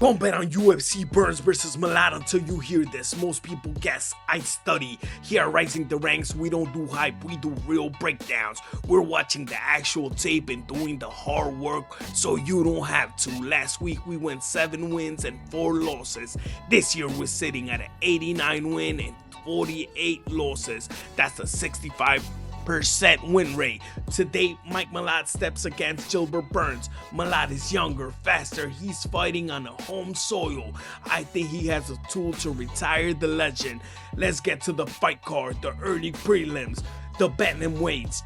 Don't bet on UFC Burns versus Malott until you hear this. Most people guess, I study. Here at Rising the Ranks, we don't do hype, we do real breakdowns. We're watching the actual tape and doing the hard work so you don't have to. Last week we went 7 wins and 4 losses. This year we're sitting at an 89 win and 48 losses. That's a 65% win rate. Today, Mike Malott steps against Gilbert Burns. Malott is younger, faster, he's fighting on a home soil. I think he has a tool to retire the legend. Let's get to the fight card, the early prelims. The bantamweights,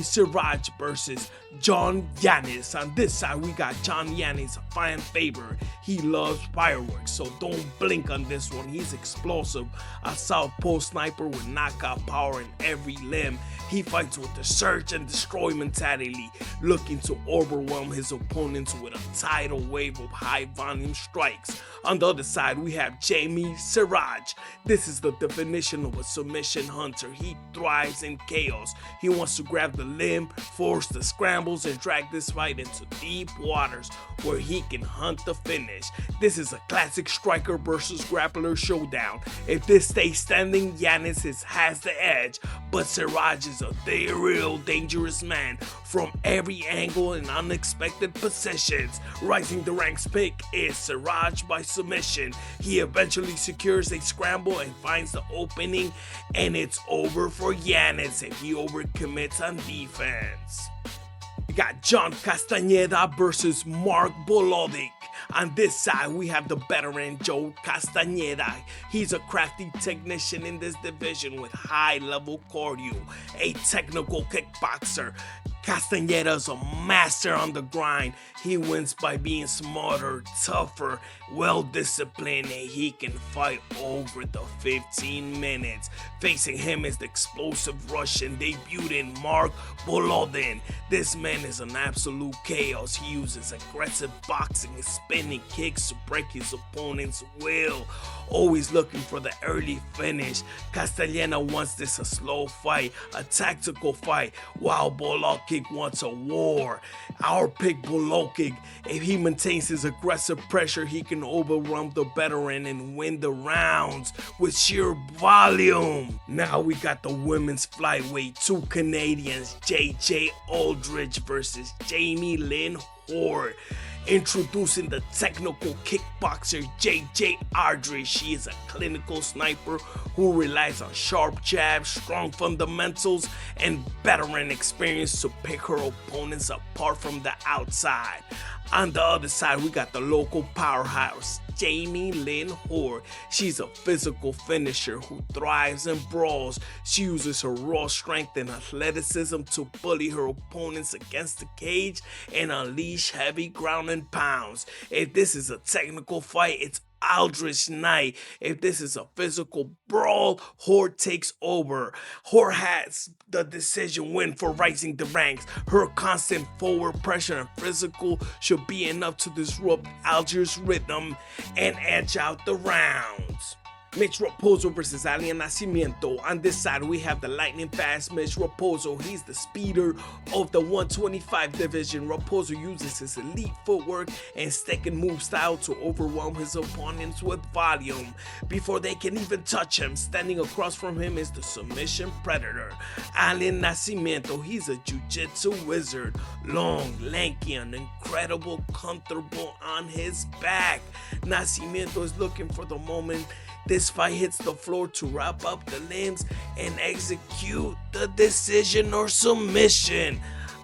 Siraj versus Yianis. On this side, we got Yianis, a fan favorite. He loves fireworks, so don't blink on this one. He's explosive, a southpaw sniper with knockout power in every limb. He fights with the search and destroy mentality, looking to overwhelm his opponents with a tidal wave of high-volume strikes. On the other side, we have Siraj. This is the definition of a submission hunter. He thrives in chaos. He wants to grab the limb, force the scrambles, and drag this fight into deep waters where he can hunt the finish. This is a classic striker versus grappler showdown. If this stays standing, Yianis has the edge, but Siraj is a real dangerous man from every angle and unexpected positions. Rising the Ranks pick is Siraj by submission. He eventually secures a scramble and finds the opening, and it's over for Yianis if he overcommits on defense. We got Castaneda versus Mark Vologdin. On this side, we have the veteran Castaneda. He's a crafty technician in this division with high-level cardio, a technical kickboxer. Castaneda's a master on the grind. He wins by being smarter, tougher, well-disciplined, and he can fight over the 15 minutes. Facing him is the explosive Russian debutant Mark Vologdin. This man is an absolute chaos. He uses aggressive boxing and spinning kicks to break his opponent's will, always looking for the early finish. Castaneda wants this a slow fight, a tactical fight, while Bolic wants a war. Our pick Bolic. If he maintains his aggressive pressure, he can overwhelm the veteran and win the rounds with sheer volume. Now we got the women's flyweight, 2 Canadians, Aldridge versus Lynn Horth. Introducing the technical kickboxer Aldridge. She is a clinical sniper who relies on sharp jabs, strong fundamentals, and veteran experience to pick her opponents apart from the outside. On the other side, we got the local powerhouse, Lynn Horth. She's a physical finisher who thrives in brawls. She uses her raw strength and athleticism to bully her opponents against the cage and unleash heavy ground and pounds. If this is a technical fight, it's Aldridge night. If this is a physical brawl, Horth takes over. Horth has the decision win for Rising the Ranks. Her constant forward pressure and physical should be enough to disrupt Aldridge's rhythm and edge out the rounds. Mitch Raposo versus Allan Nascimento. On this side, we have the lightning fast Mitch Raposo. He's the speeder of the 125 division. Raposo uses his elite footwork and stick and move style to overwhelm his opponents with volume before they can even touch him. Standing across from him is the submission predator, Allan Nascimento. He's a jiu-jitsu wizard, long, lanky, and incredible comfortable on his back. Nascimento is looking for the moment this fight hits the floor to wrap up the limbs and execute the decision or submission.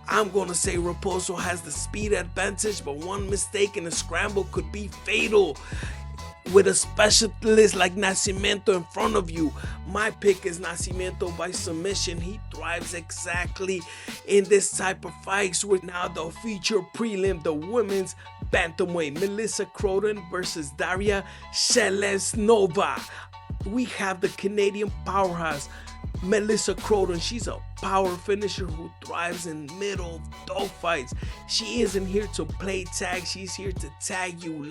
I'm gonna say Raposo has the speed advantage, but one mistake in a scramble could be fatal. With a specialist like Nascimento in front of you, my pick is Nascimento by submission. He thrives exactly in this type of fights. With now the feature prelim, the women's bantamweight, Croden versus Daria Zheleznyakova. We have the Canadian powerhouse, Croden. She's a power finisher who thrives in middle of dogfights. She isn't here to play tag, she's here to tag you,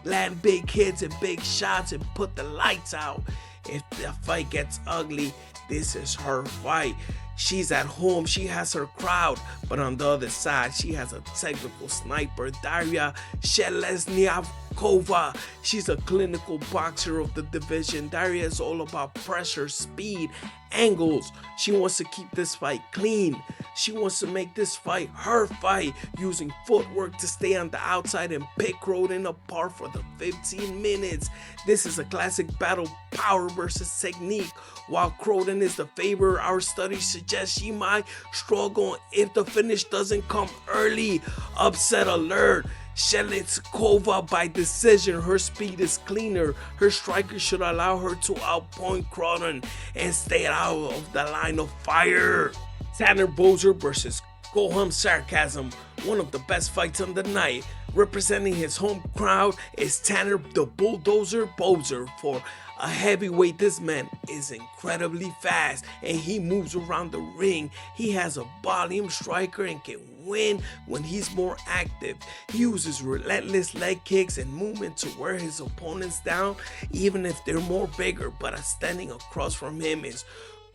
land big hits and big shots and put the lights out. If the fight gets ugly, this is her fight. She's at home, she has her crowd, but on the other side, she has a technical sniper, Daria Zheleznyakova. Zheleznyakova. She's a clinical boxer of the division. Daria is all about pressure, speed, angles. She wants to keep this fight clean. She wants to make this fight her fight, using footwork to stay on the outside and pick Croden apart for the 15 minutes. This is a classic battle, power versus technique. While Croden is the favorite, our study suggests she might struggle if the finish doesn't come early. Upset alert. Zheleznyakova by decision. Her speed is cleaner. Her striker should allow her to outpoint Croden and stay out of the line of fire. Tanner Boser versus Gohan Saricam, one of the best fights on the night. Representing his home crowd is Tanner the Bulldozer Boser. For a heavyweight, this man is incredibly fast and he moves around the ring. He has a volume striker and can win when he's more active. He uses relentless leg kicks and movement to wear his opponents down, even if they're more bigger. But standing across from him is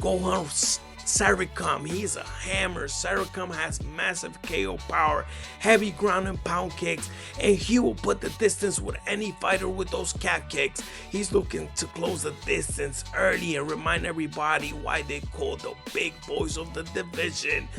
Gohan Saricam. He's a hammer. Saricam has massive KO power, heavy ground and pound kicks, and he will put the distance with any fighter with those calf kicks. He's looking to close the distance early and remind everybody why they call the big boys of the division.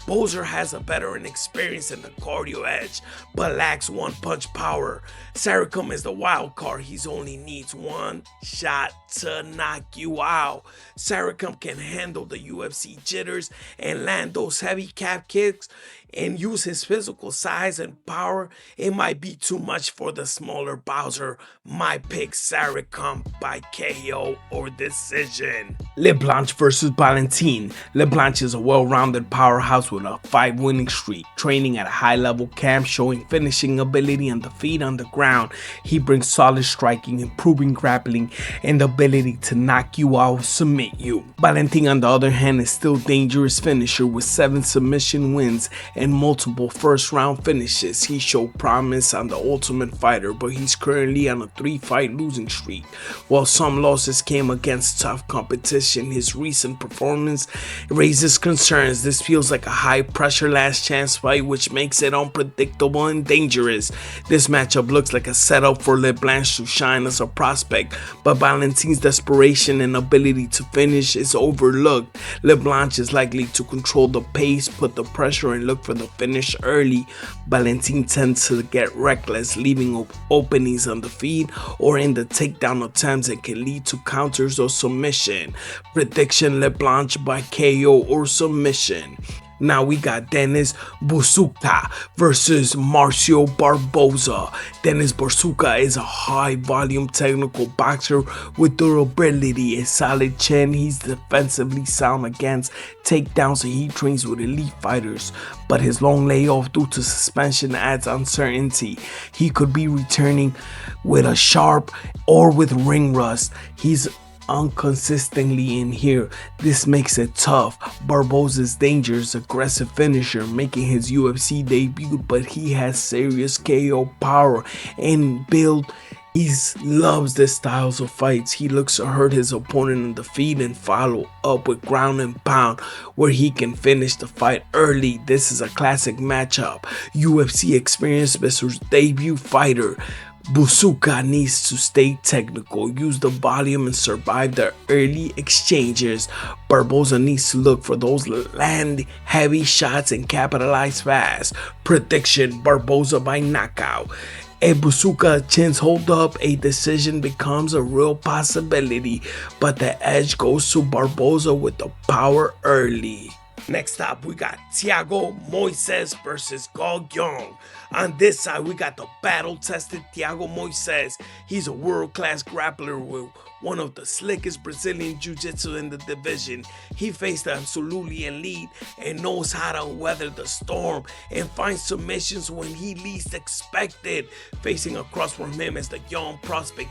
Boser has a veteran experience in the cardio edge, but lacks one-punch power. Saricam is the wild card. He only needs one shot to knock you out. Saricam can handle the UFC jitters and land those heavy calf kicks and use his physical size and power. It might be too much for the smaller Boser. My pick, Saricam by KO or decision. Blanch versus Valentine. Blanch is a well-rounded powerhouse with a 5-winning streak, training at a high-level camp, showing finishing ability on the feet on the ground. He brings solid striking, improving grappling, and the ability to knock you out, submit you. Valentine, on the other hand, is still dangerous finisher with 7 submission wins and multiple first-round finishes. He showed promise on The Ultimate Fighter, but he's currently on a 3-fight losing streak. While some losses came against tough competition, his recent performance raises concerns. This feels like a high-pressure last-chance fight, which makes it unpredictable and dangerous. This matchup looks like a setup for Blanch to shine as a prospect, but Valentine's desperation and ability to finish is overlooked. Blanch is likely to control the pace, put the pressure, and look for the finish early. Valentine tends to get reckless, leaving openings on the feet or in the takedown attempts that can lead to counters or submission. Prediction: Blanch by KO or submission. Now we got Denis Buzukja versus Marcio Barboza. Denis Buzukja is a high-volume technical boxer with durability and solid chin. He's defensively sound against takedowns and he trains with elite fighters. But his long layoff due to suspension adds uncertainty. He could be returning with a sharp or with ring rust. He's inconsistently in here. This makes it tough. Barboza's dangerous, aggressive finisher, making his UFC debut, but he has serious KO power and build. He loves the styles of fights. He looks to hurt his opponent in the feet and follow up with ground and pound where he can finish the fight early. This is a classic matchup. UFC experience versus debut fighter. Buzukja needs to stay technical, use the volume, and survive the early exchanges. Barboza needs to look for those land heavy shots and capitalize fast. Prediction: Barboza by knockout. If Buzukja chins hold up, a decision becomes a real possibility, but the edge goes to Barboza with the power early. Next up, we got Thiago Moises versus Gohan. On this side, we got the battle-tested Thiago Moises. He's a world-class grappler with one of the slickest Brazilian jiu-jitsu in the division. He faced the absolutely elite and knows how to weather the storm and find submissions when he least expected. Facing across from him is the young prospect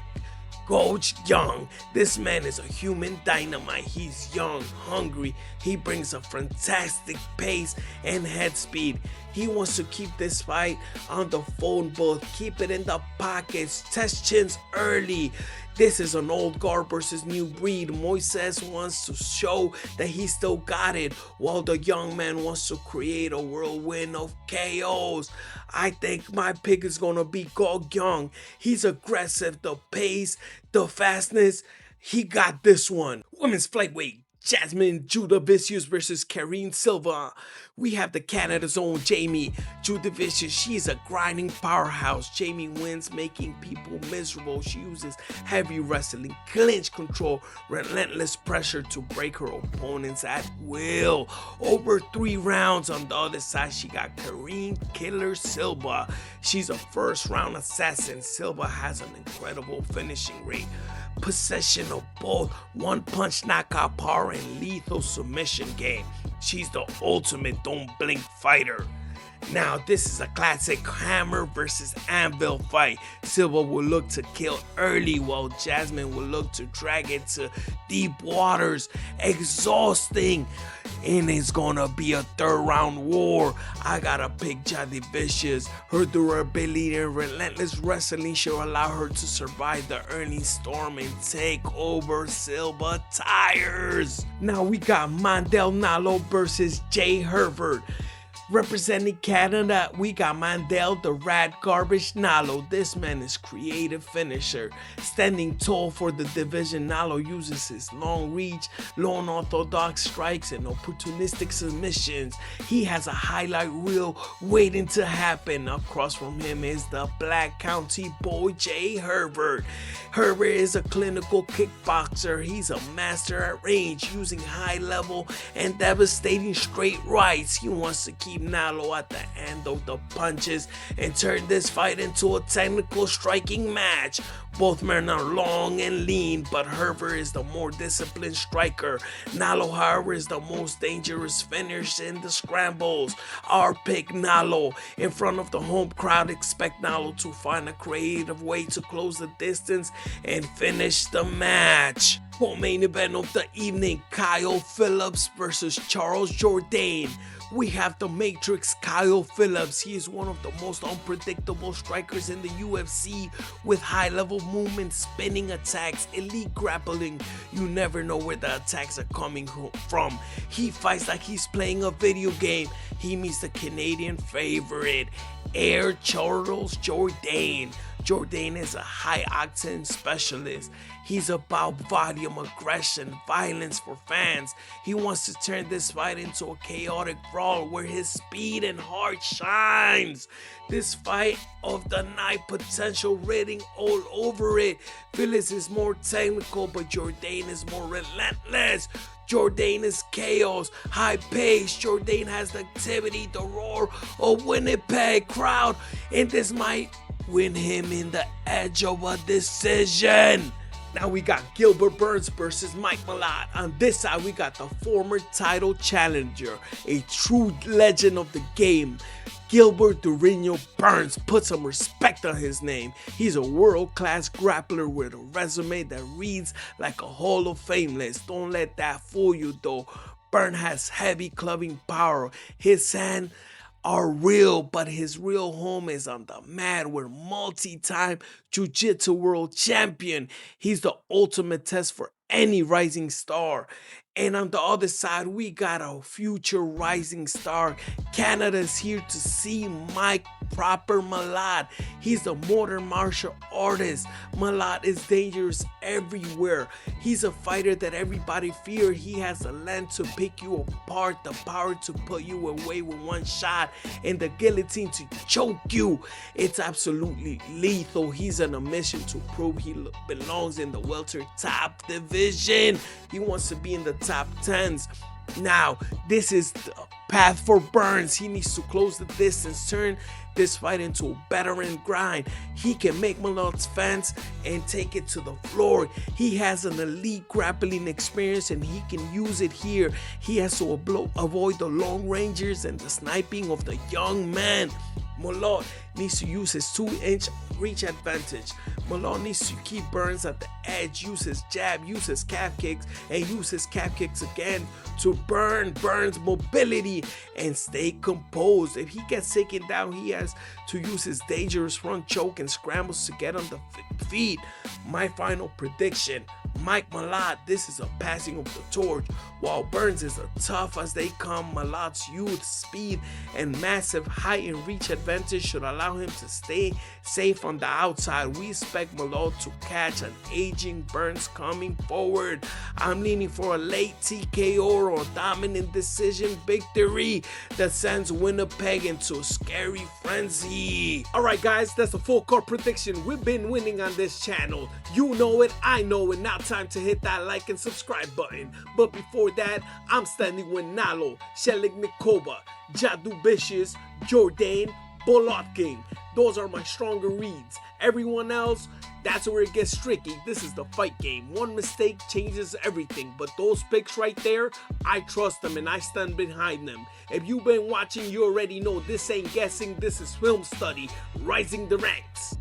Jourdain. This man is a human dynamite. He's young, hungry. He brings a fantastic pace and head speed. He wants to keep this fight on the phone booth, keep it in the pockets, test chins early. This is an old guard versus new breed. Moises wants to show that he still got it, while the young man wants to create a whirlwind of KOs. I think my pick is gonna be Gohan. He's aggressive, the pace, the fastness. He got this one. Women's flyweight. Jasmine Jourdain versus Karine Silva. We have the Canada's own Jamie Jourdain. She's a grinding powerhouse. Jamie wins, making people miserable. She uses heavy wrestling, clinch control, relentless pressure to break her opponents at will. Over 3 rounds. On the other side, she got Karine Killer Silva. She's a first-round assassin. Silva has an incredible finishing rate, possession of both one-punch knockout power and lethal submission game. She's the ultimate don't blink fighter. Now, this is a classic hammer versus anvil fight. Silva will look to kill early, while Jasmine will look to drag it to deep waters. Exhausting. And it's gonna be a 3rd-round war. I gotta pick Jourdain. Her durability and relentless wrestling should allow her to survive the early storm and take over Silva tires. Now we got Mandel Nallo versus Jay Herbert. Representing Canada, we got Mandel the Rat Garbage Nallo. This man is creative finisher. Standing tall for the division, Nallo uses his long reach, long orthodox strikes, and opportunistic submissions. He has a highlight reel waiting to happen. Across from him is the Black County boy Jay Herbert. Herbert is a clinical kickboxer. He's a master at range, using high level and devastating straight rights. He wants to keep Nallo at the end of the punches and turn this fight into a technical striking match. Both men are long and lean, but Herbert is the more disciplined striker. Nallo, however, is the most dangerous finisher in the scrambles. Our pick, Nallo. In front of the home crowd, expect Nallo to find a creative way to close the distance and finish the match. Co-main event of the evening, Kyle Phillips versus Charles Jourdain. We have the Matrix Kyle Phillips. He is one of the most unpredictable strikers in the UFC, with high-level movement, spinning attacks, elite grappling. You never know where the attacks are coming from. He fights like he's playing a video game. He meets the Canadian favorite, Air Charles Jourdain. Jourdain is a high-octane specialist. He's about volume, aggression, violence for fans. He wants to turn this fight into a chaotic brawl where his speed and heart shines. This fight of the night, potential written all over it. Phillips is more technical, but Jourdain is more relentless. Jourdain is chaos, high pace. Jourdain has the activity, the roar of Winnipeg crowd, and this might win him in the edge of a decision. Now we got Gilbert Burns versus Mike Malott. On this side, we got the former title challenger, a true legend of the game. Gilbert Burns, put some respect on his name. He's a world-class grappler with a resume that reads like a Hall of Fame list. Don't let that fool you though. Burns has heavy clubbing power. His hands are real, but his real home is on the mat. We're multi-time jiu-jitsu world champion. He's the ultimate test for any rising star. And on the other side, we got a future rising star. Canada's here to see Mike Malott. He's a modern martial artist. Malott is dangerous everywhere. He's a fighter that everybody fears. He has the length to pick you apart, the power to put you away with one shot, and the guillotine to choke you. It's absolutely lethal. He's on a mission to prove he belongs in the welter top division. He wants to be in the top 10s. Now, this is the path for Burns. He needs to close the distance, turn this fight into a veteran grind. He can make Malott's fence and take it to the floor. He has an elite grappling experience and he can use it here. He has to avoid the long rangers and the sniping of the young man. Malott needs to use his 2-inch reach advantage. Malott needs to keep Burns at the edge, use his jab, use his calf kicks, and use his calf kicks again to burn Burns' mobility and stay composed. If he gets taken down, he has to use his dangerous front choke and scrambles to get on the feet. My final prediction: Mike Malott, this is a passing of the torch. While Burns is as tough as they come, Malott's youth, speed, and massive height and reach advantage should allow him to stay safe on the outside. We expect Malott to catch an aging Burns coming forward. I'm leaning for a late TKO or dominant decision victory that sends Winnipeg into a scary frenzy. Alright guys, that's a full court prediction. We've been winning on this channel. You know it, I know it. Now time to hit that like and subscribe button. But before that, I'm standing with Nallo, Zheleznyakova, Jourdain, Jourdain, Vologdin. Those are my stronger reads. Everyone else, that's where it gets tricky. This is the fight game. One mistake changes everything. But those picks right there, I trust them and I stand behind them. If you've been watching, you already know this ain't guessing. This is film study, rising the ranks.